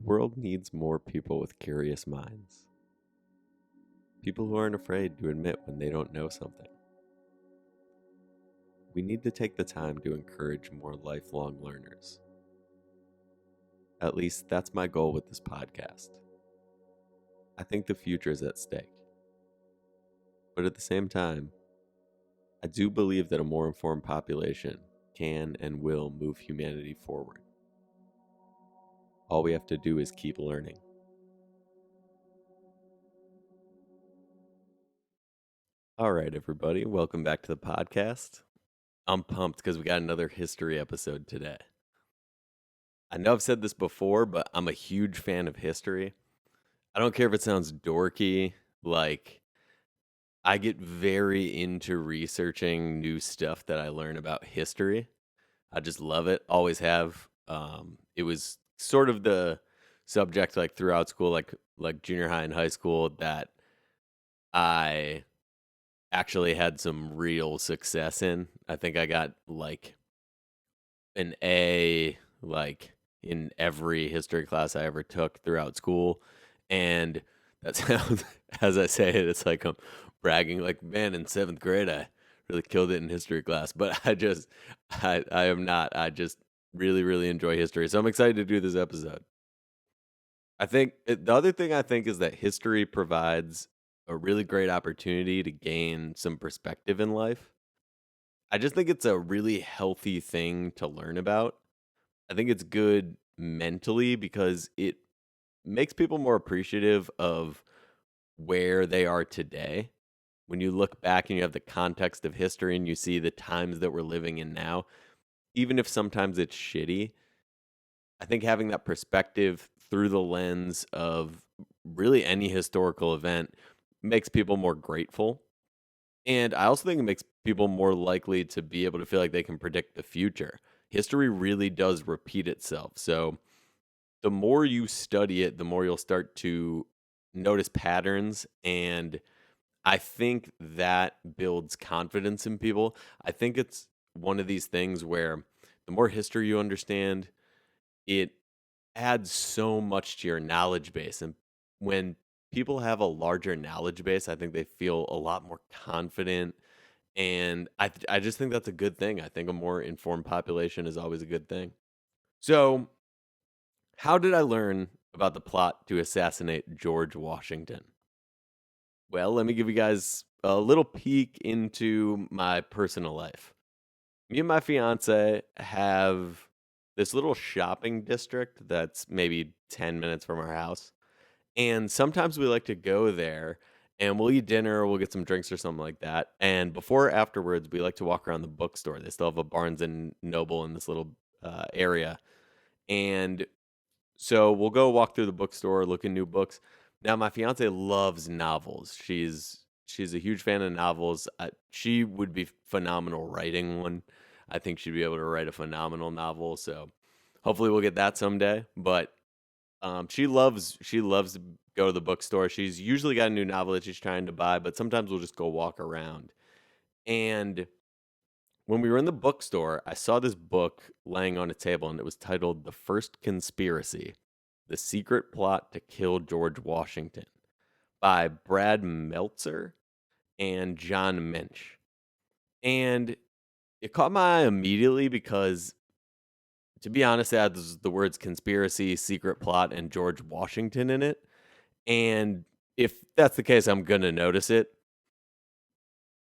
The world needs more people with curious minds. People who aren't afraid to admit when they don't know something. We need to take the time to encourage more lifelong learners. At least that's my goal with this podcast. I think the future is at stake. But at the same time, I do believe that a more informed population can and will move humanity forward. All we have to do is keep learning. All right, everybody, welcome back to the podcast. I'm pumped because we got another history episode today. I know I've said this before, but I'm a huge fan of history. I don't care if it sounds dorky, like, I get very into researching new stuff that I learn about history. I just love it, always have. It was sort of the subject like throughout school, like junior high and high school, that I actually had some real success in. I think I got like an A like in every history class I ever took throughout school. And that sounds, as I say it, it's like I'm bragging, like, man, in seventh grade, I really killed it in history class. But I am not. I just really, really enjoy history. So I'm excited to do this episode. The other thing I think is that history provides a really great opportunity to gain some perspective in life. I just think it's a really healthy thing to learn about. I think it's good mentally because it makes people more appreciative of where they are today. When you look back and you have the context of history and you see the times that we're living in now, even if sometimes it's shitty, I think having that perspective through the lens of really any historical event makes people more grateful. And I also think it makes people more likely to be able to feel like they can predict the future. History really does repeat itself. So the more you study it, the more you'll start to notice patterns. And I think that builds confidence in people. I think it's one of these things where the more history you understand, it adds so much to your knowledge base. And when people have a larger knowledge base, I think they feel a lot more confident. And I just think that's a good thing. I think a more informed population is always a good thing. So, how did I learn about the plot to assassinate George Washington? Well, let me give you guys a little peek into my personal life. Me and my fiance have this little shopping district that's maybe 10 minutes from our house. And sometimes we like to go there and we'll eat dinner, we'll get some drinks or something like that. And before or afterwards, we like to walk around the bookstore. They still have a Barnes and Noble in this little area. And so we'll go walk through the bookstore, look at new books. Now, my fiance loves novels. She's a huge fan of novels. She would be phenomenal writing one. I think she'd be able to write a phenomenal novel. So hopefully we'll get that someday. But she loves to go to the bookstore. She's usually got a new novel that she's trying to buy, but sometimes we'll just go walk around. And when we were in the bookstore, I saw this book laying on a table, and it was titled "The First Conspiracy: The Secret Plot to Kill George Washington" by Brad Meltzer and John Mensch. And it caught my eye immediately because, to be honest, it had the words conspiracy, secret plot, and George Washington in it. And if that's the case, I'm going to notice it.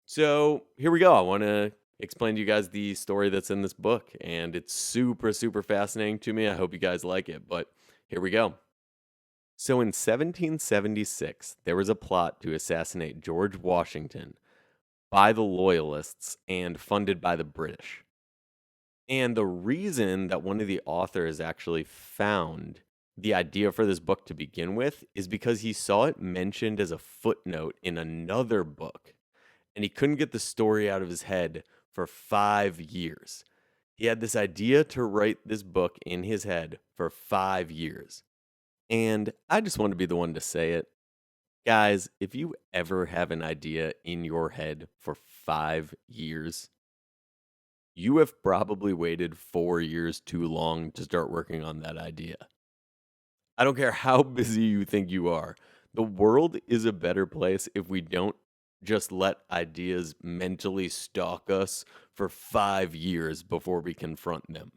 So here we go. I want to explain to you guys the story that's in this book. And it's super, super fascinating to me. I hope you guys like it. But here we go. So in 1776, there was a plot to assassinate George Washington by the Loyalists and funded by the British. And the reason that one of the authors actually found the idea for this book to begin with is because he saw it mentioned as a footnote in another book, and he couldn't get the story out of his head for 5 years. He had this idea to write this book in his head for 5 years. And I just want to be the one to say it. Guys, if you ever have an idea in your head for 5 years, you have probably waited 4 years too long to start working on that idea. I don't care how busy you think you are. The world is a better place if we don't just let ideas mentally stalk us for 5 years before we confront them.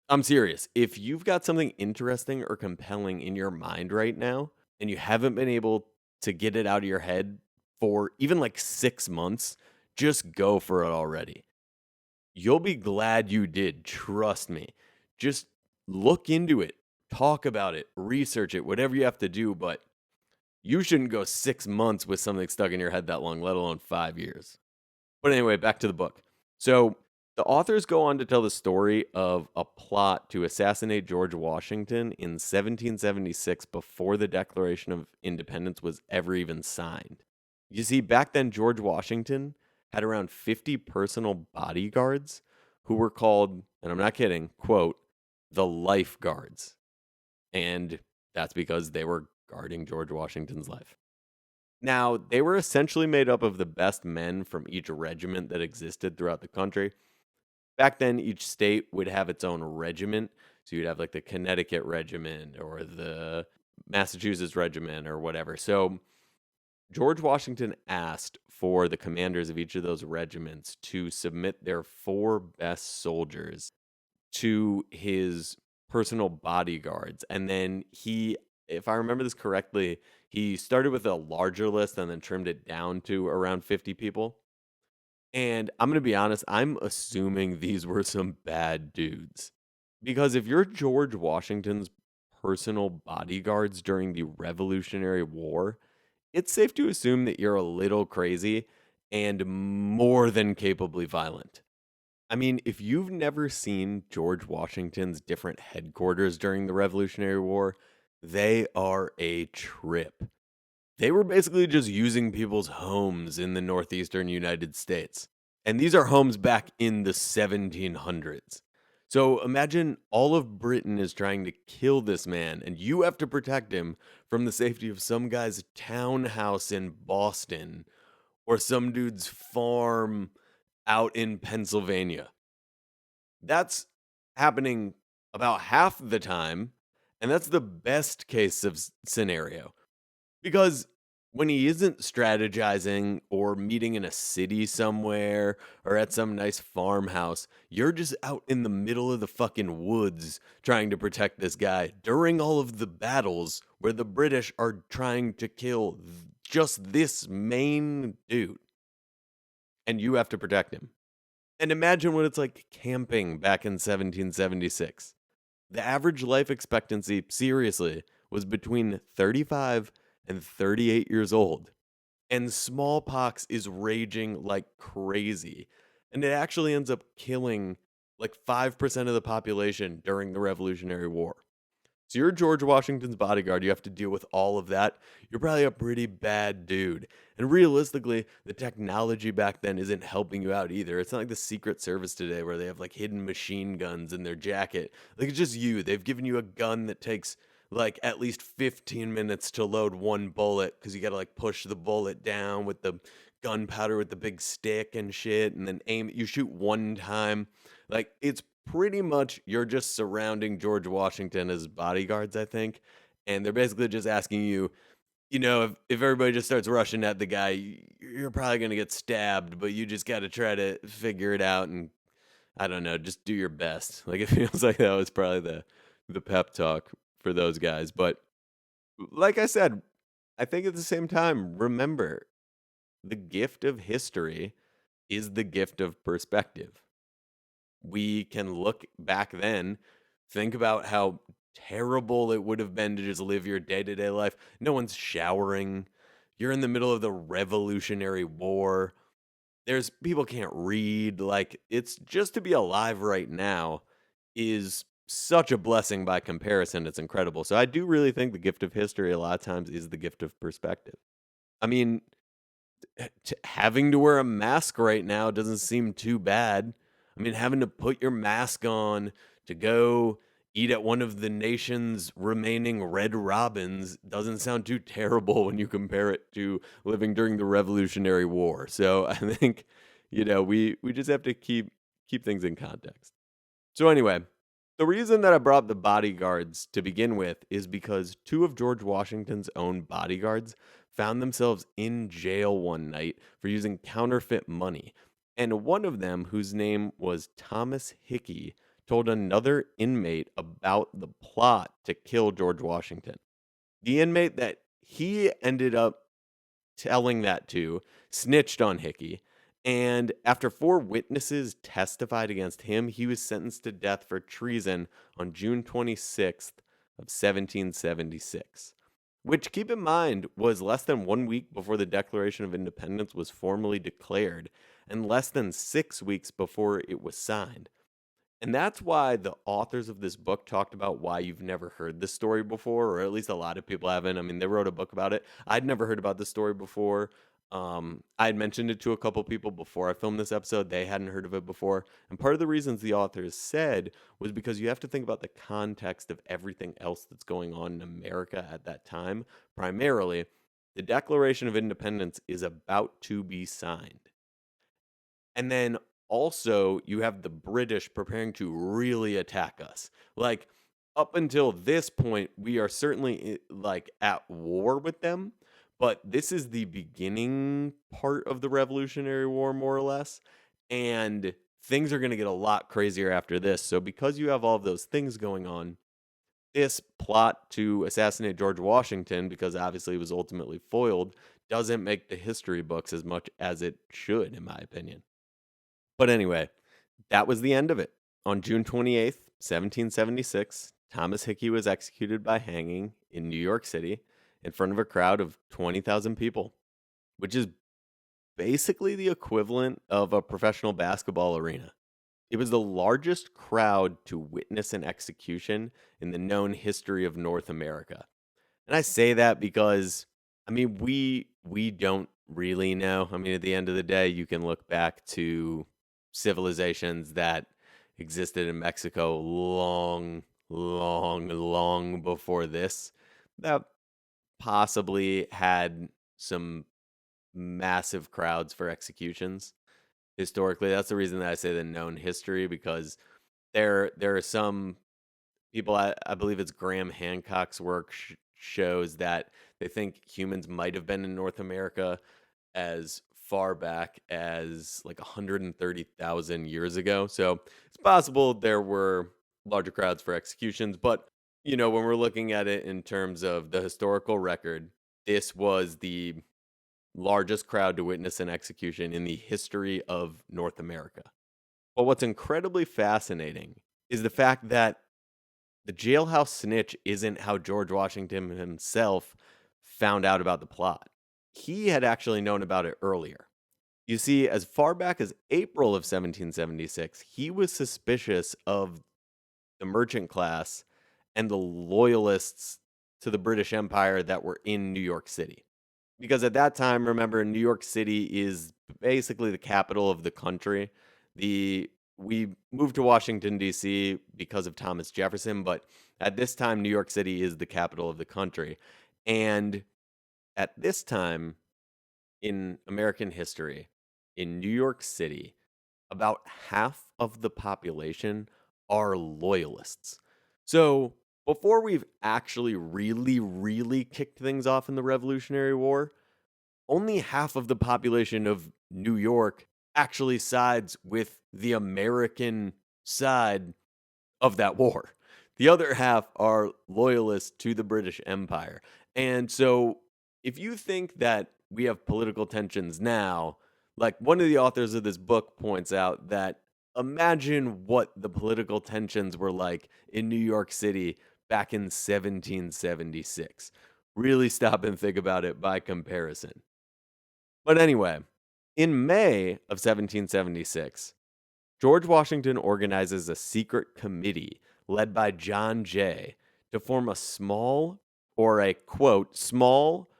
I'm serious. If you've got something interesting or compelling in your mind right now and you haven't been able to get it out of your head for even like 6 months, just go for it already. You'll be glad you did. Trust me. Just look into it, talk about it, research it, whatever you have to do. But you shouldn't go 6 months with something stuck in your head that long, let alone 5 years. But anyway, back to the book. So the authors go on to tell the story of a plot to assassinate George Washington in 1776 before the Declaration of Independence was ever even signed. You see, back then, George Washington had around 50 personal bodyguards who were called, and I'm not kidding, quote, the lifeguards. And that's because they were guarding George Washington's life. Now, they were essentially made up of the best men from each regiment that existed throughout the country. Back then, each state would have its own regiment. So you'd have like the Connecticut Regiment or the Massachusetts Regiment or whatever. So George Washington asked for the commanders of each of those regiments to submit their four best soldiers to his personal bodyguards. And then he, if I remember this correctly, he started with a larger list and then trimmed it down to around 50 people. And I'm going to be honest, I'm assuming these were some bad dudes. Because if you're George Washington's personal bodyguards during the Revolutionary War, it's safe to assume that you're a little crazy and more than capably violent. I mean, if you've never seen George Washington's different headquarters during the Revolutionary War, they are a trip. They were basically just using people's homes in the northeastern United States. And these are homes back in the 1700s. So imagine all of Britain is trying to kill this man, and you have to protect him from the safety of some guy's townhouse in Boston or some dude's farm out in Pennsylvania. That's happening about half the time, and that's the best case of scenario. Because when he isn't strategizing or meeting in a city somewhere or at some nice farmhouse, you're just out in the middle of the fucking woods trying to protect this guy during all of the battles where the British are trying to kill just this main dude. And you have to protect him. And imagine what it's like camping back in 1776. The average life expectancy, seriously, was between 35 and 38 years old. And smallpox is raging like crazy. And it actually ends up killing like 5% of the population during the Revolutionary War. So you're George Washington's bodyguard. You have to deal with all of that. You're probably a pretty bad dude. And realistically, the technology back then isn't helping you out either. It's not like the Secret Service today where they have like hidden machine guns in their jacket. Like it's just you. They've given you a gun that takes like at least 15 minutes to load one bullet because you got to like push the bullet down with the gunpowder with the big stick and shit and then aim. You shoot one time. Like it's pretty much you're just surrounding George Washington as bodyguards, I think. And they're basically just asking you, if everybody just starts rushing at the guy, you're probably going to get stabbed, but you just got to try to figure it out and I don't know, just do your best. Like it feels like that was probably the pep talk for those guys. But like I said, I think at the same time, remember the gift of history is the gift of perspective. We can look back then, think about how terrible it would have been to just live your day to day life. No one's showering. You're in the middle of the Revolutionary War. There's people can't read. Like, it's just to be alive right now is such a blessing by comparison. It's incredible. So I do really think the gift of history a lot of times is the gift of perspective. I mean, having to wear a mask right now doesn't seem too bad. I mean, having to put your mask on to go eat at one of the nation's remaining Red Robins doesn't sound too terrible when you compare it to living during the Revolutionary War. So I think, we just have to keep things in context. So anyway, The reason that I brought the bodyguards to begin with is because two of George Washington's own bodyguards found themselves in jail one night for using counterfeit money. And one of them, whose name was Thomas Hickey, told another inmate about the plot to kill George Washington. The inmate that he ended up telling that to snitched on Hickey. And after four witnesses testified against him, he was sentenced to death for treason on June 26th of 1776. Which, keep in mind, was less than 1 week before the Declaration of Independence was formally declared, and less than 6 weeks before it was signed. And that's why the authors of this book talked about why you've never heard this story before, or at least a lot of people haven't. I mean, they wrote a book about it. I'd never heard about this story before. I had mentioned it to a couple people before I filmed this episode. They hadn't heard of it before. And part of the reasons the authors said was because you have to think about the context of everything else that's going on in America at that time. Primarily, the Declaration of Independence is about to be signed. And then also, you have the British preparing to really attack us. Like, up until this point, we are certainly like at war with them, but this is the beginning part of the Revolutionary War, more or less. And things are going to get a lot crazier after this. So, because you have all of those things going on, this plot to assassinate George Washington, because obviously it was ultimately foiled, doesn't make the history books as much as it should, in my opinion. But anyway, that was the end of it. On June 28th, 1776, Thomas Hickey was executed by hanging in New York City in front of a crowd of 20,000 people, which is basically the equivalent of a professional basketball arena. It was the largest crowd to witness an execution in the known history of North America. And I say that because I mean we don't really know. I mean, at the end of the day, you can look back to civilizations that existed in Mexico long before this that possibly had some massive crowds for executions historically. That's the reason that I say the known history, because there are some people, I believe it's Graham Hancock's work shows that they think humans might have been in North America as far back as like 130,000 years ago. So it's possible there were larger crowds for executions. But, when we're looking at it in terms of the historical record, this was the largest crowd to witness an execution in the history of North America. But what's incredibly fascinating is the fact that the jailhouse snitch isn't how George Washington himself found out about the plot. He had actually known about it earlier. You see, as far back as April of 1776, he was suspicious of the merchant class and the loyalists to the British Empire that were in New York City. Because at that time, remember, New York City is basically the capital of the country. We moved to Washington D.C. because of Thomas Jefferson, but at this time, New York City is the capital of the country. And at this time in American history, in New York City, about half of the population are loyalists. So before we've actually really kicked things off in the Revolutionary War, only half of the population of New York actually sides with the American side of that war. The other half are loyalists to the British Empire. And so if you think that we have political tensions now, like one of the authors of this book points out that imagine what the political tensions were like in New York City back in 1776. Really stop and think about it by comparison. But anyway, in May of 1776, George Washington organizes a secret committee led by John Jay to form a small, or a quote, small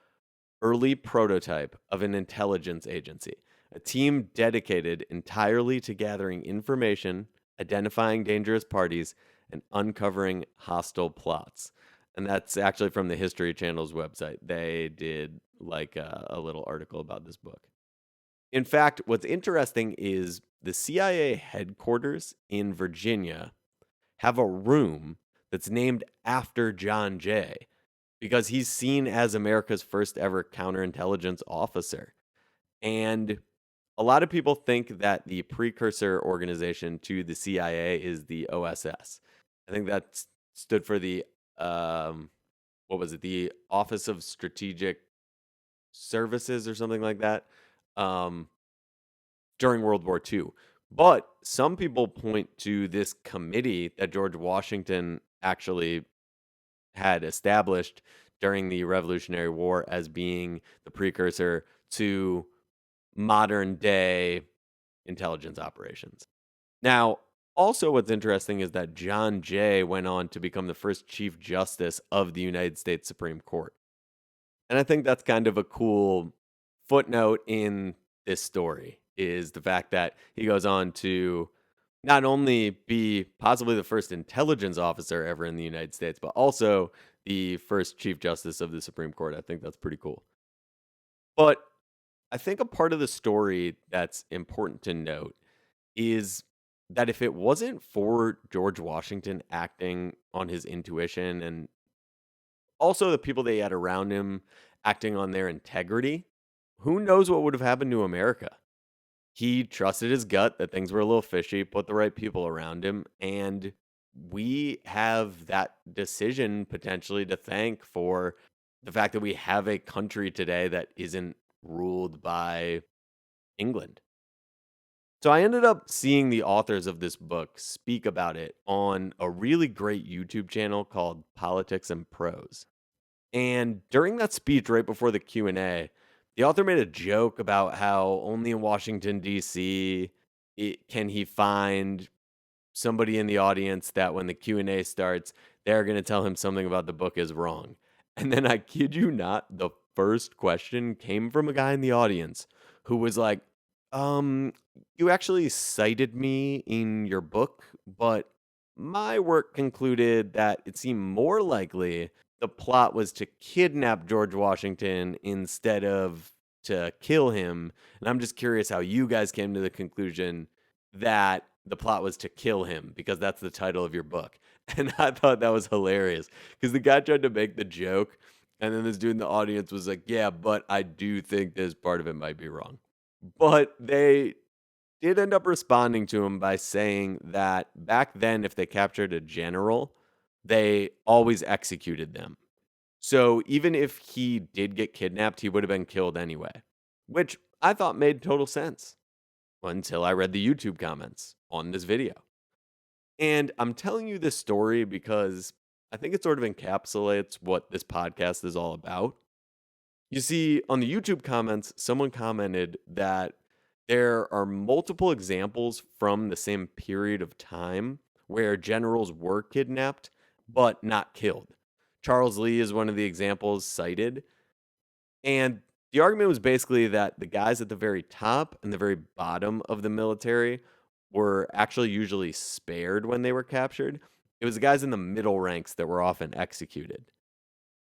early prototype of an intelligence agency, a team dedicated entirely to gathering information, identifying dangerous parties, and uncovering hostile plots. And that's actually from the History Channel's website. They did like a little article about this book. In fact, what's interesting is the CIA headquarters in Virginia have a room that's named after John Jay because he's seen as America's first ever counterintelligence officer. And a lot of people think that the precursor organization to the CIA is the OSS. I think that stood for the um, what was it? The Office of Strategic Services or something like that. Um, during World War II. But some people point to this committee that George Washington actually had established during the Revolutionary War as being the precursor to modern day intelligence operations. Now, also, what's interesting is that John Jay went on to become the first Chief Justice of the United States Supreme Court. And I think that's kind of a cool footnote in this story is the fact that he goes on to not only be possibly the first intelligence officer ever in the United States, but also the first Chief Justice of the Supreme Court. I think that's pretty cool. But I think a part of the story that's important to note is that if it wasn't for George Washington acting on his intuition and also the people they had around him acting on their integrity, who knows what would have happened to America? He trusted his gut that things were a little fishy, put the right people around him, and we have that decision potentially to thank for the fact that we have a country today that isn't ruled by England. So I ended up seeing the authors of this book speak about it on a really great YouTube channel called Politics and Prose. And during that speech right before the Q&A, the author made a joke about how only in Washington D.C. Can he find somebody in the audience that when the Q&A starts, they're going to tell him something about the book is wrong. And then I kid you not, the first question came from a guy in the audience who was like, um, you actually cited me in your book, but my work concluded that it seemed more likely the plot was to kidnap George Washington instead of to kill him. And I'm just curious how you guys came to the conclusion that the plot was to kill him because that's the title of your book. And I thought that was hilarious because the guy tried to make the joke. And then this dude in the audience was like, yeah, but I do think this part of it might be wrong. But they did end up responding to him by saying that back then, if they captured a general, they always executed them. So even if he did get kidnapped, he would have been killed anyway, which I thought made total sense until I read the YouTube comments on this video. And I'm telling you this story because I think it sort of encapsulates what this podcast is all about. You see, on the YouTube comments, someone commented that there are multiple examples from the same period of time where generals were kidnapped but not killed. Charles Lee is one of the examples cited. And the argument was basically that the guys at the very top and the very bottom of the military were actually usually spared when they were captured. It was the guys in the middle ranks that were often executed.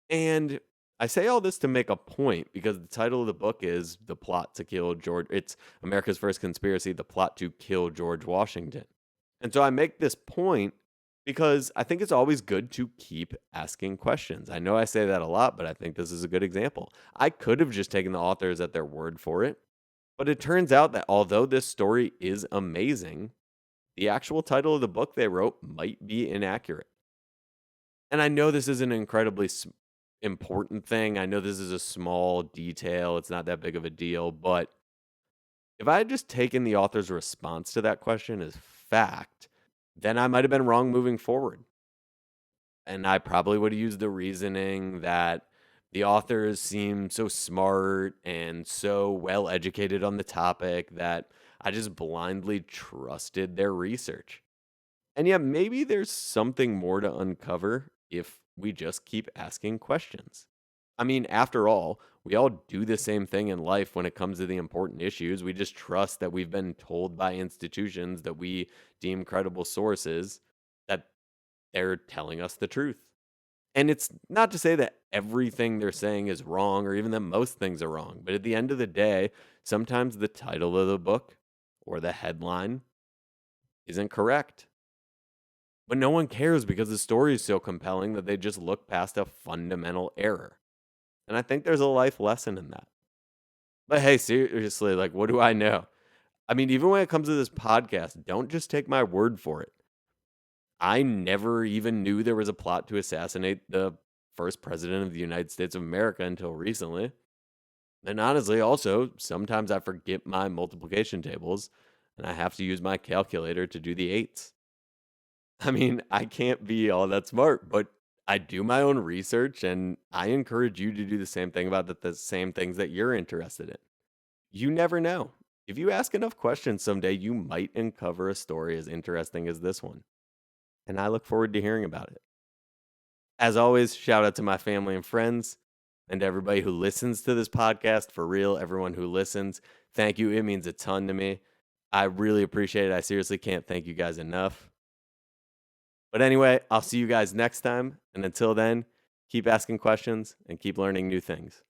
And I say all this to make a point because the title of the book is The Plot to Kill George. It's America's First Conspiracy, The Plot to Kill George Washington. And so I make this point because I think it's always good to keep asking questions. I know I say that a lot, but I think this is a good example. I could have just taken the authors at their word for it, but it turns out that although this story is amazing, the actual title of the book they wrote might be inaccurate. And I know this is an incredibly important thing. I know this is a small detail. It's not that big of a deal. But if I had just taken the author's response to that question as fact, then I might have been wrong moving forward. And I probably would have used the reasoning that the authors seem so smart and so well educated on the topic that I just blindly trusted their research. And yeah, maybe there's something more to uncover if we just keep asking questions. I mean, after all, we all do the same thing in life when it comes to the important issues. We just trust that we've been told by institutions that we deem credible sources that they're telling us the truth. And it's not to say that everything they're saying is wrong or even that most things are wrong, but at the end of the day, sometimes the title of the book or the headline isn't correct. But no one cares because the story is so compelling that they just look past a fundamental error. And I think there's a life lesson in that. But hey, seriously, like, what do I know? I mean, even when it comes to this podcast, don't just take my word for it. I never even knew there was a plot to assassinate the first president of the United States of America until recently. And honestly, also, sometimes I forget my multiplication tables and I have to use my calculator to do the eights. I mean, I can't be all that smart, but I do my own research and I encourage you to do the same thing about the same things that you're interested in. You never know. If you ask enough questions someday, you might uncover a story as interesting as this one. And I look forward to hearing about it. As always, shout out to my family and friends and everybody who listens to this podcast. For real, everyone who listens, thank you. It means a ton to me. I really appreciate it. I seriously can't thank you guys enough. But anyway, I'll see you guys next time. And until then, keep asking questions and keep learning new things.